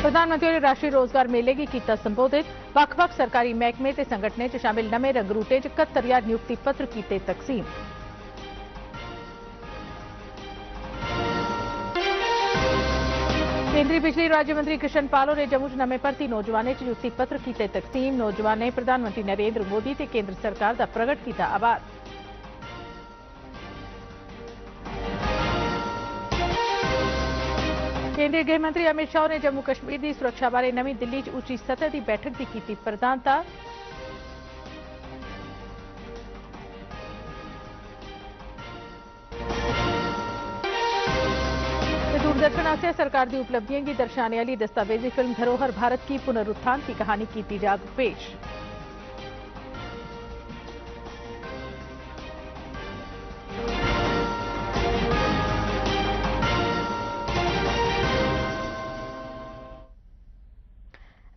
प्रधानमंत्री ने राष्ट्रीय रोजगार मेले की कीता संबोधित। ਵੱਖ-ਵੱਖ सरकारी महकमे ते संगठनें च शामिल नमें रंगरूटें च 71,000 नियुक्ति पत्र कीते तकसीम। केंद्रीय बिजली राज्य मंत्री कृष्ण पाल ने जम्मू च नमें भर्ती नौजवानें च नियुक्ति पत्र कीते तकसीम। नौजवानें प्रधानमंत्री नरेंद्र मोदी ते केंद्र सरकार दा प्रगट कीता आभार। केंद्रीय गृह मंत्री अमित शाह ने जम्मू कश्मीर की सुरक्षा बारे नवी दिल्ली च उच्ची सतह की बैठक की कीती प्रधानता। दूरदर्शन आसिया सरकार की उपलब्धियों की दर्शाने वाली दस्तावेजी फिल्म धरोहर भारत की पुनरुत्थान की कहानी की जाग पेश।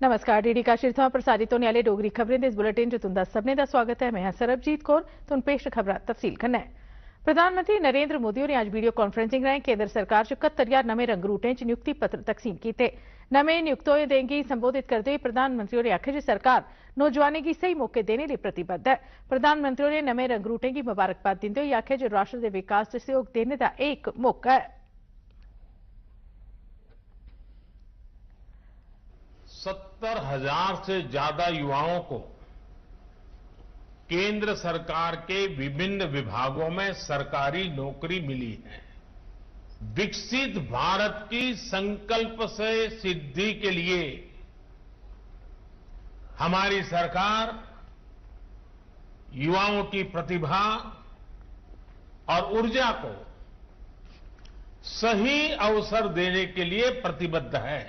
नमस्कार, डीडी काशी थमां प्रसारित होने वाले डोगरी खबरें दे इस बुलेटिन च तुंदा सभनें दा स्वागत है। मैं हां सरबजीत कौर। तुहानूं पेश खबरां तफसील कन्नै। प्रधानमंत्री नरेंद्र मोदी होरें अज्ज वीडियो कांफ्रेंसिंग राहें केंद्र सरकार च 71,000 नमें रंगरूटें च नियुक्ति पत्र तकसीम कीते। नमें नियुक्त होए दें गी संबोधित करदे होई प्रधानमंत्री होरें आखेआ जे सरकार नौजवानें गी सही मौके देने लेई प्रतिबद्ध है। प्रधानमंत्री होरें नमें रंगरूटें गी मुबारकबाद दिंदे होई आखेआ जे राष्ट्र दे विकास च सहयोग देने दा एह् इक मौका है। 70,000 से ज्यादा युवाओं को केंद्र सरकार के विभिन्न विभागों में सरकारी नौकरी मिली है। विकसित भारत की संकल्प से सिद्धि के लिए हमारी सरकार युवाओं की प्रतिभा और ऊर्जा को सही अवसर देने के लिए प्रतिबद्ध है।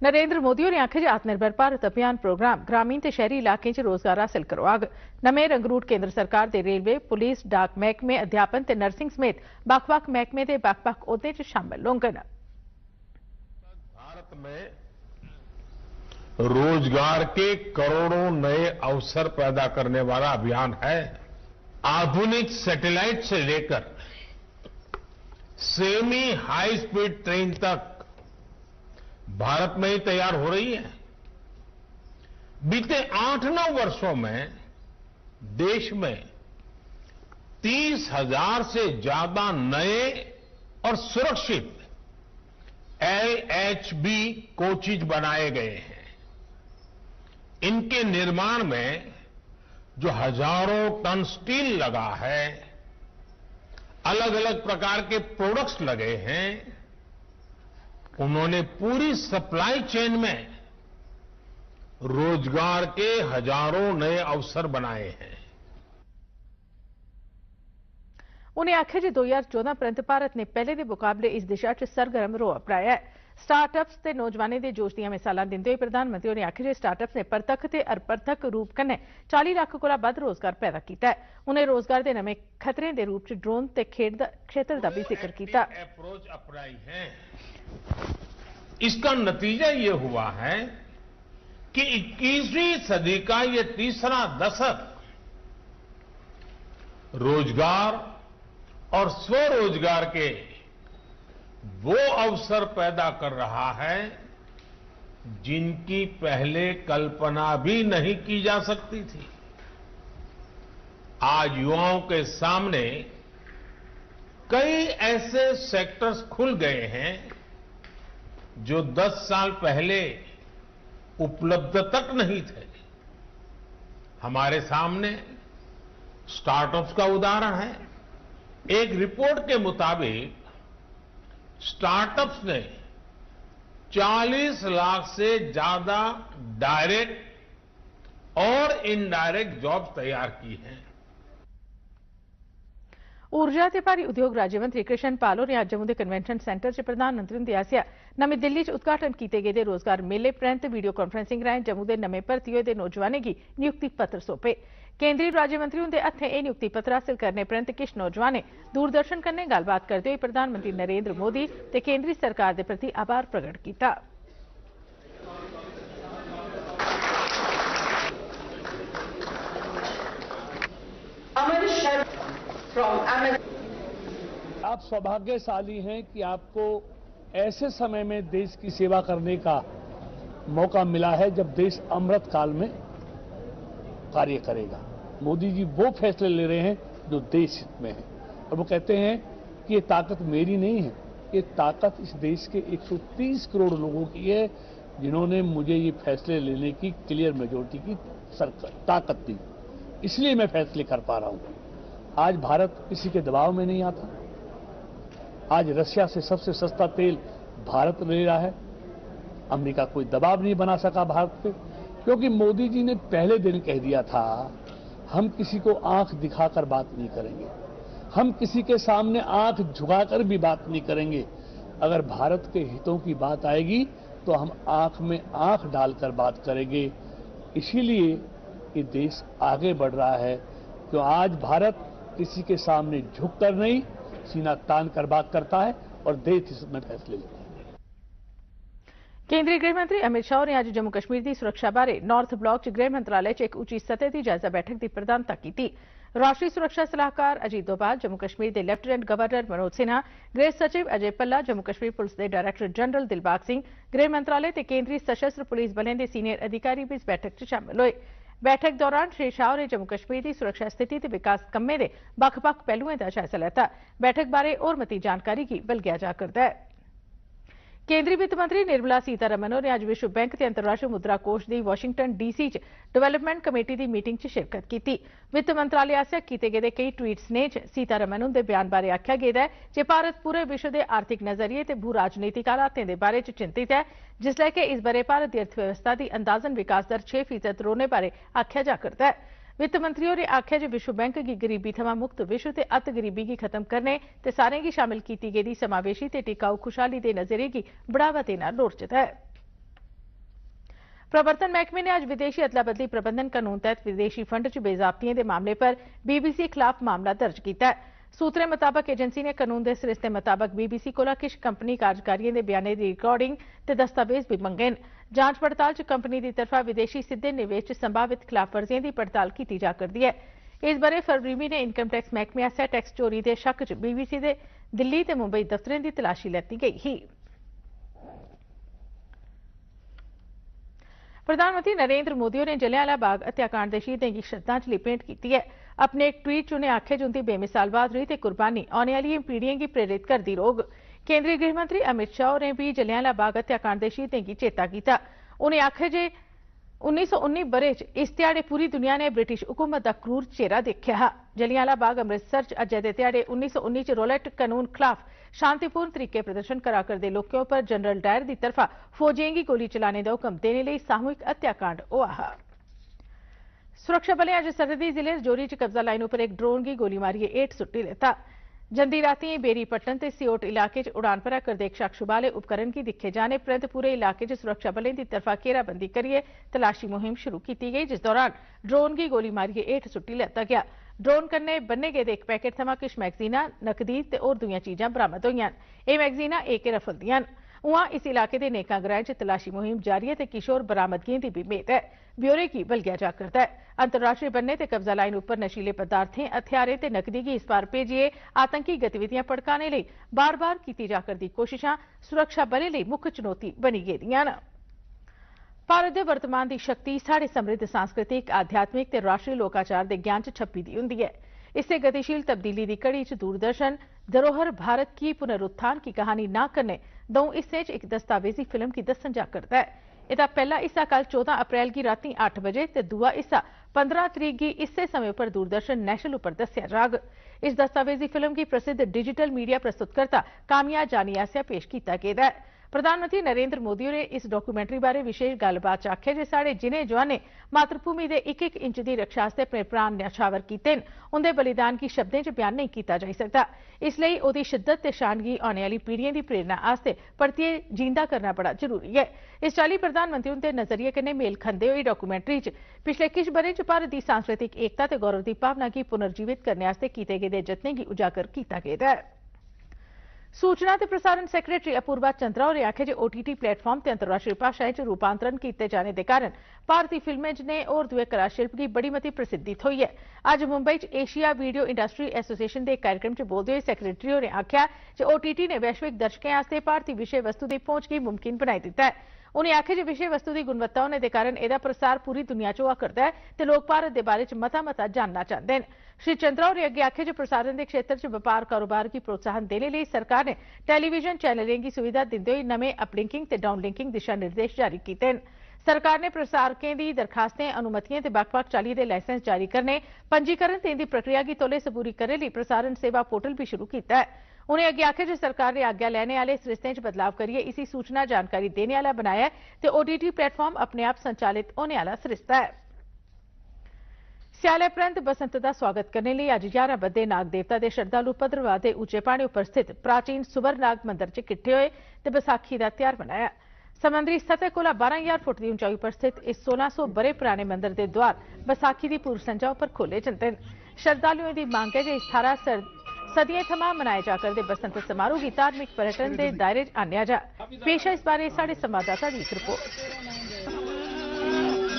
नरेंद्र मोदी होरें आखेआ जे आत्मनिर्भर भारत अभियान प्रोग्राम ग्रामीण ते शहरी इलाकें च रोजगार हासिल करवाग। नमें रंगरूट केंद्र सरकार दे रेलवे, पुलिस, डाक महकमे, अध्यापन ते नर्सिंग समेत बक्ख-बक्ख महकमे दे बक्ख-बक्ख ओहदें च शामिल होंगन। भारत में रोजगार के करोड़ों नए अवसर पैदा करने वाला अभियान है। आधुनिक सैटेलाइट से लेकर सेमी हाई स्पीड ट्रेन तक भारत में ही तैयार हो रही है। बीते 8-9 वर्षों में देश में 30,000 से ज्यादा नए और सुरक्षित LHB कोचेज बनाए गए हैं। इनके निर्माण में जो हजारों टन स्टील लगा है, अलग अलग प्रकार के प्रोडक्ट्स लगे हैं, उन्होंने पूरी सप्लाई चेन में रोजगार के हजारों नए अवसर बनाए हैं। उन्हें आखेआ जे 2014 परंत भारत ने पहले के मुकाबले इस दिशा च सरगर्म रोह अपनाया है। स्टार्टअप्स ते नौजवानें दे जोश दियां मिसालां दिंदे होई प्रधानमंत्री होरें आखेआ जे स्टार्टअप्स ने परतक्ख ते अप्रतक्ख रूप कन्नै 40 लाख कोला बद्ध रोजगार पैदा कीता है। उन्हें रोजगार के नमें खतरे के रूप च ड्रोन ते खेड क्षेत्र का भी जिक्र किया। अप्रोच अपनाई है। इसका नतीजा ये हुआ है कि 21वीं सदी का ये तीसरा दशक रोजगार और स्वरोजगार के वो अवसर पैदा कर रहा है जिनकी पहले कल्पना भी नहीं की जा सकती थी। आज युवाओं के सामने कई ऐसे सेक्टर्स खुल गए हैं जो 10 साल पहले उपलब्ध तक नहीं थे। हमारे सामने स्टार्टअप्स का उदाहरण है। एक रिपोर्ट के मुताबिक स्टार्टअप्स ने 40 लाख से ज्यादा डायरेक्ट और इनडायरेक्ट जॉब तैयार की हैं। ऊर्जा ते भारी उद्योग राज्य मंत्री कृष्ण पाल होरें अज्ज जम्मू दे कन्वेंशन सेंटर च प्रधानमंत्री हुंदे आसेआ नमीं दिल्ली च उद्घाटन कीते गेदे रोजगार मेले परैंत वीडियो कांफ्रेंसिंग राहें जम्मू दे नमें भर्ती होए दे नौजवानें गी नियुक्ति पत्र सौंपे। केंद्रीय राज्य मंत्री हुंदे हत्थें एह् नियुक्ति पत्र हासिल करने परैंत किश नौजवानें दूरदर्शन कन्नै गल्लबात करदे होई प्रधानमंत्री नरेंद्र मोदी ते केंद्री सरकार दे प्रति आभार प्रगट कीता। आप सौभाग्यशाली हैं कि आपको ऐसे समय में देश की सेवा करने का मौका मिला है जब देश अमृत काल में कार्य करेगा। मोदी जी वो फैसले ले रहे हैं जो देश हित में है और वो कहते हैं कि ये ताकत मेरी नहीं है, ये ताकत इस देश के 130 करोड़ लोगों की है जिन्होंने मुझे ये फैसले लेने की क्लियर मेजोरिटी की ताकत दी, इसलिए मैं फैसले कर पा रहा हूं। आज भारत किसी के दबाव में नहीं आता। आज रशिया से सबसे सस्ता तेल भारत ले रहा है। अमेरिका कोई दबाव नहीं बना सका भारत पे, क्योंकि मोदी जी ने पहले दिन कह दिया था हम किसी को आंख दिखाकर बात नहीं करेंगे, हम किसी के सामने आंख झुकाकर भी बात नहीं करेंगे। अगर भारत के हितों की बात आएगी तो हम आंख में आंख डालकर बात करेंगे। इसीलिए ये देश आगे बढ़ रहा है कि आज भारत किसी के सामने झुककर नहीं, सीना तान कर बात करता है और देश हित में फैसले लेता है। केंद्रीय गृह मंत्री अमित शाह ने आज जम्मू कश्मीर की सुरक्षा बारे नॉर्थ ब्लॉक च गृह मंत्रालय च एक उच्ची सतह की जायजा बैठक की प्रधानता की। राष्ट्रीय सुरक्षा सलाहकार अजीत डोभाल, जम्मू कश्मीर के लेफ्टिनेंट गवर्नर मनोज सिन्हा, गृह सचिव अजय भल्ला, जम्मू कश्मीर पुलिस के डायरैक्टर जनरल दिलबाग सिंह, गृह मंत्रालय के केंद्रीय सशस्त्र पुलिस बलें के सीनियर अधिकारी भी इस बैठक च शामिल हुए। बैठक दौरान श्री शाह ने जम्मू कश्मीर की सुरक्षा स्थिति ते विकास कम्में दे बक्ख-बक्ख पहलुएं का जायजा लैता। बैठक बारे और मती जानकारी की बलगेया जा करदा है। केंद्रीय वित्त मंत्री निर्मला सीतारमण ने आज विश्व बैंक के अंतर्राष्ट्रीय मुद्रा कोष की वाशिंगटन डीसी च डेवलपमेंट कमेटी की मीटिंग च शिरकत की। वित्त मंत्रालय आसेआ कीते गेदे कई ट्वीट स्नेह च सीतारमण उनके बयान बारे आख्या गेदा है कि भारत पूरे विश्व के आर्थिक नजरिए ते भू राजनीतिक हालातें के बारे च चिंतित है, जिसलै कि इस बरे भारत की अर्थव्यवस्था की अंदाजन विकास दर 6% रौहने बारे आख्या जा करदा है। वित्त मंत्री होरें आख्या जे विश्व बैंक की गरीबी थमां मुक्त विश्व ते अत गरीबी की खत्म करने ते सारें गी शामिल की गेदी समावेशी ते टिकाऊ खुशहाली के नजरिए की बढ़ावा देना लोड़चदा है। प्रवर्तन महकमे ने आज विदेशी अदला बदली प्रबंधन कानून तहत विदेशी फंड च बेजाबतियों के मामले पर बीबीसी खिलाफ मामला दर्ज किया है। सूत्रें मुताबक एजेंसी ने कानून के सरिस्ते मुताबक बीबीसी को किश कंपनी कार्यकारियों के बयानों की रिकॉर्डिंग ते दस्तावेज भी मंगे न। जांच पड़ताल च कंपनी की तरफा विदेशी सीधे निवेश च संभावित खिलाफवर्जियों की पड़ताल की जा करती है। इस बारे फरवरी महीने इनकम टैक्स महकमे आसेआ टैक्स चोरी के शक च बीबीसी के दिल्ली ते मुंबई दफ्तरें की तलाशी लैती गई ही। प्रधानमंत्री नरेंद्र मोदी ने जलियांवाला बाग हत्याकांड के शहीदों की श्रद्धांजलि भेंट की है। अपने एक ट्वीट च उन्हें आख्या उनकी बेमिसाल बहादुरी ते कुर्बानी आने वाली पीढ़ियों की प्रेरित करती रहोग। केंद्रीय गृह मंत्री अमित शाह ने भी जलियांवाला बाग हत्याकांड के शहीदों की चेता किया। उन्हें आख्या जे 1919 बरे च इस ध्याड़े पूरी दुनिया ने ब्रिटिश हुकूमत का क्रूर चेहरा देखा। जलियांवाला बाग अमृतसर च अज्जै दे ध्याड़े 1919 च रौलट कानून खिलाफ शांतिपूर्ण तरीके प्रदर्शन करा करदे लोकें पर जनरल डायर की तरफा फौजियों की गोली चलाने का हुक्म देने लई सामूहिक हत्याकांड होआ हा। सुरक्षा बलें अज सरहदी जिले रजौरी च कब्जा लाइन पर एक ड्रोन की गोली मारिए 8 सुट्टी लेता। जंदी रातीं बेरीपट्टन ते सियोट इलाके च उड़ान भरा करदे एक शख्स वाले उपकरण की दिखे जाने परंत पूरे इलाके च सुरक्षा बलें की तरफा घेराबंदी करिए तलाशी मुहिम शुरू की गई, जिस दौरान ड्रोन की गोली मारिए 8 सुट्टी लैता गया। ड्रोन कन्नै बन्ने गेदे एक पैकेट थमां किश मैगजीनां, नकदी ते होर दूईयां चीजां बरामद होईयां। एह मैगजीनां AK रफल दियां न। उआं इस इलाके के नेकां ग्राएं च तलाशी मुहिम जारी है ते किश होर बरामदगिएं की भी मेद है। ब्यौरे की बलगेया जा करदा है। अंतर्राष्ट्रीय बन्ने ते कब्जा लाइन उपर नशीले पदार्थें, हथियारें ते नकदी की इस पार भेजिए आतंकी गतिविधियां भड़काने लई बार-बार की जा करदी कोशिशां सुरक्षा बलें लई मुक्ख चुनौती बनी गेदियां न। भारत के वर्तमान की शक्ति साढ़े समृद्ध सांस्कृतिक, आध्यात्मिक ते राष्ट्रीय लोकाचार के ज्ञान च छप्पी दी हुंदी है। इससे गतिशील तब्दीली की कड़ी च दूरदर्शन धरोहर भारत की पुनरुत्थान की कहानी ना करने दो हिस्से च एक दस्तावेजी फिल्म की दसन जा करता है। इसका पहला हिस्सा कल 14 अप्रैल की राती 8 बजे ते दूआ हिस्सा 15 तरीक की इसे समय पर दूरदर्शन नेशनल पर दस्या जाग। इस दस्तावेजी फिल्म की प्रसिद्ध डिजिटल मीडिया प्रस्तुतकर्ता कामिया जानी आसेआ पेश किया गेदा है। प्रधानमंत्री नरेंद्र मोदी ने इस डॉक्यूमेंटरी बारे विशेष गलबात च आख्या जे साढ़े जिन्हें जवानें मातृभूमि के एक इंच की रक्षा आस्ते अपने प्राण न्यौछावर किए न, उनके बलिदान की शब्दें च बयान नहीं किया जा सकता। इसलिए उसकी शिद्दत ते शान गी आने वाली पीढ़ियों की प्रेरणा आस्ते परतिए जींदा करना बड़ा जरूरी है। इस चाली प्रधानमंत्री उनके नजरिए कन्नै मेल खंदे हुए डॉक्यूमेंटरी च पिछले किश ब'रें च भारत की सांस्कृतिक एकता ते गौरव की भावना की पुनर्जीवित करने आस्ते कीते गेदे जतनें गी उजागर किया गेदा है। सूचना ते प्रसारण सैकटरी अपूर्वा चंद्रा होरें आखेआ जे OTT प्लेटफॉर्म ते अंतर्राष्ट्रीय भाषाएं च रूपांतरण कीते जाने दे कारण भारतीय फिल्में ने होर दुए कला शिल्प गी बड़ी मती प्रसिद्धि थ्होई है। अज्ज मुंबई च एशिया वीडियो इंडस्ट्री एसोसिएशन दे कार्यक्रम च बोलदे होई सैकटरी होरें आखेआ जे OTT ने वैश्विक दर्शकें आस्तै भारतीय विषय वस्तु दी पहुंच गी मुमकिन बनाई दित्ता है। उन्हें आखेआ जे विषय वस्तु की गुणवत्ता होने के कारण इसका प्रसार पूरी दुनिया च होआ करदा है ते लोग भारत के बारे च मता जानना चाहते हैं। श्री चंद्रा होरें अगे आखेआ जे प्रसारण के क्षेत्र च व्यापार कारोबार की प्रोत्साहन देने लिए सरकार ने टेलीविजन चैनलों की सुविधा दिंदे हुए नमें अपलिंकिंग ते डाउनलिंकिंग दिशा निर्देश जारी किए हैं। सरकार ने प्रसारकें दी दरखास्तें अनुमतियां ते बक्ख-बक्ख चाल्ली दे लाइसेंस जारी करने पंजीकरण ते इंदी प्रक्रिया की तौले सबूरी करने लिए प्रसारण सेवा पोर्टल भी शुरू किया है। उन्हें अगे आखेआ जे सरकार ने आज्ञा लैने वाले सरिस्तें च बदलाव करिए इसी सूचना जानकारी देने वाला बनाया है ते OTT प्लेटफॉर्म अपने आप संचालित होने वाला सरिस्ता है। स्याले परंत बसंत का स्वागत करने लिए अज 11 बद्दे नाग देवता के श्रद्धालु भद्रवाह के उच्चे पहाड़ी पर स्थित प्राचीन सुवर नाग मंदिर च किट्ठे होए ते बैसाखी का त्यौहार मनाया। समुद्री सतह को 12,000 फुट की ऊंचाई पर स्थित इस 1600 बरे पुराने मंदिर के द्वार बैसाखी की पूर्व संझा पर खोले जाते हैं। श्रद्धालुओं की मांग है कि इस थारा सदियों थमां मनाए जाकर बसंत समारोह की धार्मिक पर्यटन के दायरे च आन्या जा। पेश है इस बारे साढ़े संवाददाता की एक रिपोर्ट।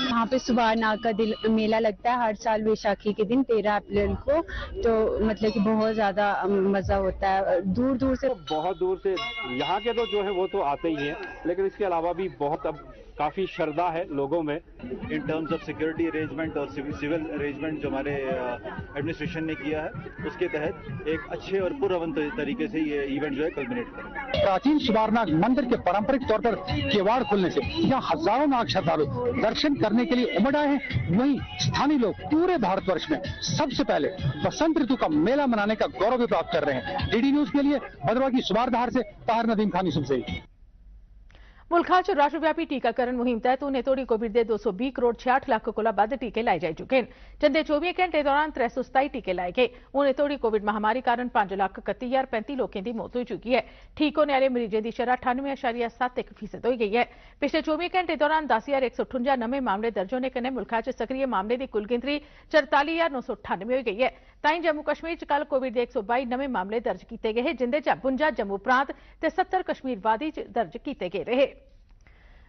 यहाँ पे सुवार नाग का मेला लगता है हर साल वैशाखी के दिन 13 अप्रैल को। तो मतलब कि बहुत ज्यादा मजा होता है। दूर दूर से बहुत दूर से यहाँ के तो जो है वो तो आते ही हैं, लेकिन इसके अलावा भी बहुत अब काफी श्रद्धा है लोगों में। In terms of security arrangement और सिविल अरेंजमेंट जो हमारे एडमिनिस्ट्रेशन ने किया है, उसके तहत एक अच्छे और पुरअमन तरीके से ये इवेंट जो है कल्मिनेट करें। प्राचीन सुवारनाग मंदिर के पारंपरिक तौर पर किवाड़ खुलने से यहाँ हजारों नाग श्रद्धालु दर्शन करने के लिए उमड़ आए हैं। वहीं स्थानीय लोग पूरे भारतवर्ष में सबसे पहले बसंत ऋतु का मेला मनाने का गौरव भी प्राप्त कर रहे हैं। DD न्यूज के लिए भद्रवाह की सुवारधार से ताहिर नदीम खान यूसुफ से। मुल्क च राष्ट्रव्यापी टीकाकरण मुहिम तहत उन्हें तोड़ी कोविड के 220 करोड़ 66 लाख को वध टीके लाई जा चुके हैं। जंदे 24 घंटे दौरान 327 टीके लाए गए। उन्हें तोड़ी कोविड महामारी कारण 5,31,035 लोगों की मौत हो चुकी है। ठीक होने वाले मरीजों की शरह 98.71% हो गई है। पिछले 24 घंटे दौरान 10,158 नवे मामले दर्ज होने कन्नै मुल्क च सक्रिय मामले की कुल गिनती 44,998 हो गई है। ताईं जम्मू कश्मीर च कल कोविड के 122 नवे मामले दर्ज किए गए हैं, जिंदे च 52 जम्मू प्रांत ते 70 कश्मीर वादी च दर्ज किए गए रहे।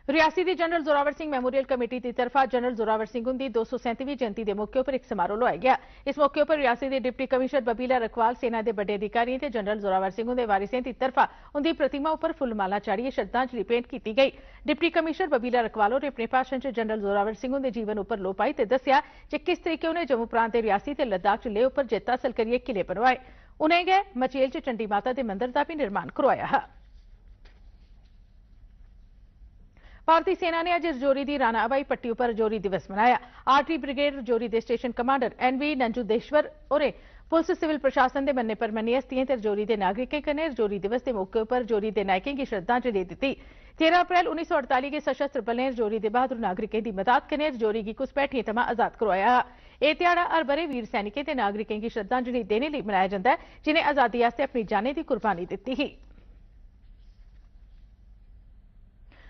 रियासी की general Zorawar Singh memorial committee की तरफा जनरल जोरावर सिंह की 237वीं जयंती के मौके पर एक समारोह लोया गया। इस मौके पर रियासी के डिप्टी कमिश्नर बबीला रखवाल, सेना के बड़े अधिकारियों और जनरल जोरावर सिंह के वारिसें की तरफा उनकी प्रतिमा पर फुलमाला चाढ़िए श्रद्धांजलि भेंट की गई। डिप्टी कमिश्नर बबीला रखवाल ने अपने भाषण च जनरल जोरावर सिंह के जीवन पर लो पाई ते दस्सिया कि किस तरीके उन्हें जम्मू प्रांत के रियासी ते लद्दाख च लेह पर जित हासल करिए किले बनवाए। उन्हें गै मचेल च चंडी माता के मंदिर का भी निर्माण करवाया है। भारतीय सेना ने अज रजौरी की राणा हवाई पट्टी पर रजौरी दिवस मनाया। आर्टरी ब्रिगेड रजौरी के स्टेशन कमांडर NV नंजुदेश्वर और पुलिस सिविल प्रशासन के मन्ने परमन्नी हस्तियों ते रजौरी के नागरिकों कन्नै रजौरी दिवस के मौके पर रजौरी के नायकें की श्रद्धांजलि दी। 13 अप्रैल 1948 के सशस्त्र बलें रजौरी के बहादुर नागरिकों की मदद कन्नै रजौरी की घुसपैठियों थमां आजाद करवाया। यह ध्याड़ा हर बरे वीर सैनिकों ते नागरिकों की श्रद्धांजलि देने लिए मनाया जाता है, जिन्हें आजादी वास्ते अपनी जाने की कुर्बानी दी ही।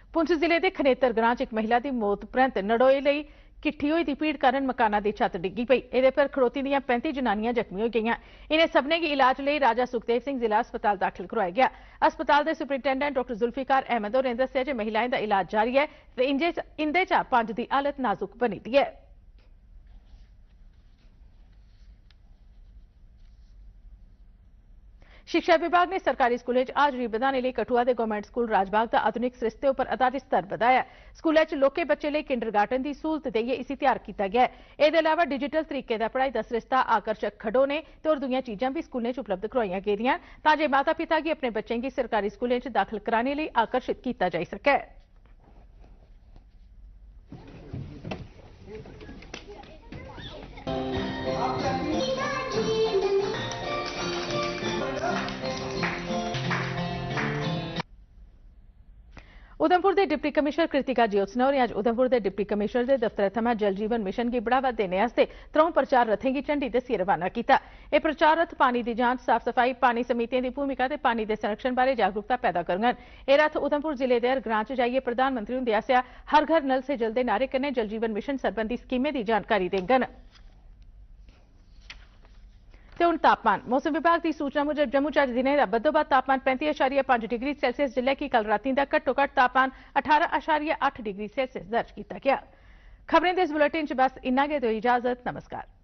पुंछ जिले के खनेतर ग्रां च एक महिला की मौत परंत नड़ोए लई किट्ठी हुई भीड़ कारण मकाना की छत डिगी पई। इहदे पर खड़ोती दियां 35 जनानियां जख्मी हो गईयां। इन्हें सबने की इलाज लिए राजा सुखदेव सिंह जिला अस्पताल दाखिल करवाया गया। अस्पताल के सुपरिटेंडेंट डॉक्टर जुल्फिकार अहमद होरें दस्सिया जे महिलाएं का इलाज जारी है ते इंदे चा 5 की हालत नाजुक बनी दी है। शिक्षा विभाग ने सरकारी स्कूलों हाजरी बधाने लिए कठुआ के गवर्नमेंट स्कूल राजबाग का आधुनिक सरिस्ते पर आधारित स्तर बढ़ाया। स्कूलों लोके बच्चे लिए किंडरगार्टन की सहूलत देइए इसी तैयार किया गया है। इसके अलावा डिजिटल तरीके का पढ़ाई का सरिस्ता, आकर्षक खडौने और दूसरी चीज़ां भी स्कूलों उपलब्ध करवाई गेदियां ताकि माता पिता की अपने बच्चों की सरकारी स्कूलों दाखिल कराने लिए आकर्षित किया जा सके। उधमपुर के डिप्टी कमिश्नर कृतिका ज्योत्सना होरें अज उधमपुर के डिप्टी कमिश्नर के दफ्तर थमां जल जीवन मिशन की बढ़ावा देने वास्ते 3 प्रचार रथें की झंडी दस्सिए रवाना किया। यह प्रचार रथ पानी की जांच, साफ सफाई, पानी समितियों की भूमिका और पानी के संरक्षण बारे जागरूकता पैदा करन। यह रथ उधमपुर जिले के हर ग्रां च जाइए प्रधानमंत्री हुंदे आसेआ हर घर नल से जल के नारे कन्नै जल जीवन मिशन संबंधी स्कीमें की जानकारी देंगन। ਤੇ ਹੁਣ ਤਾਪਮਾਨ ਮੌਸਮ ਵਿਭਾਗ ਦੀ ਸੂਚਨਾ ਮੁਜਬ ਜੰਮੂ 'ਚ ਅੱਜ ਦਿਨੇ ਦਾ ਬੱਦੋਬੱਦ ਤਾਪਮਾਨ 35.5 ਡਿਗਰੀ ਸੈਲਸੀਅਸ ਜਿਲੇ ਕਿ ਕੱਲ ਰਾਤੀ ਦਾ ਘੱਟੋ ਘੱਟ ਤਾਪਮਾਨ 18.8 ਡਿਗਰੀ ਸੈਲਸੀਅਸ ਦਰਜ ਕੀਤਾ ਗਿਆ। ਖਬਰਾਂ ਦੇ ਇਸ ਬੁਲੇਟਿਨ 'ਚ ਬਸ ਇੰਨਾ ਕੁ ਦਿਓ ਇਜਾਜ਼ਤ। नमस्कार।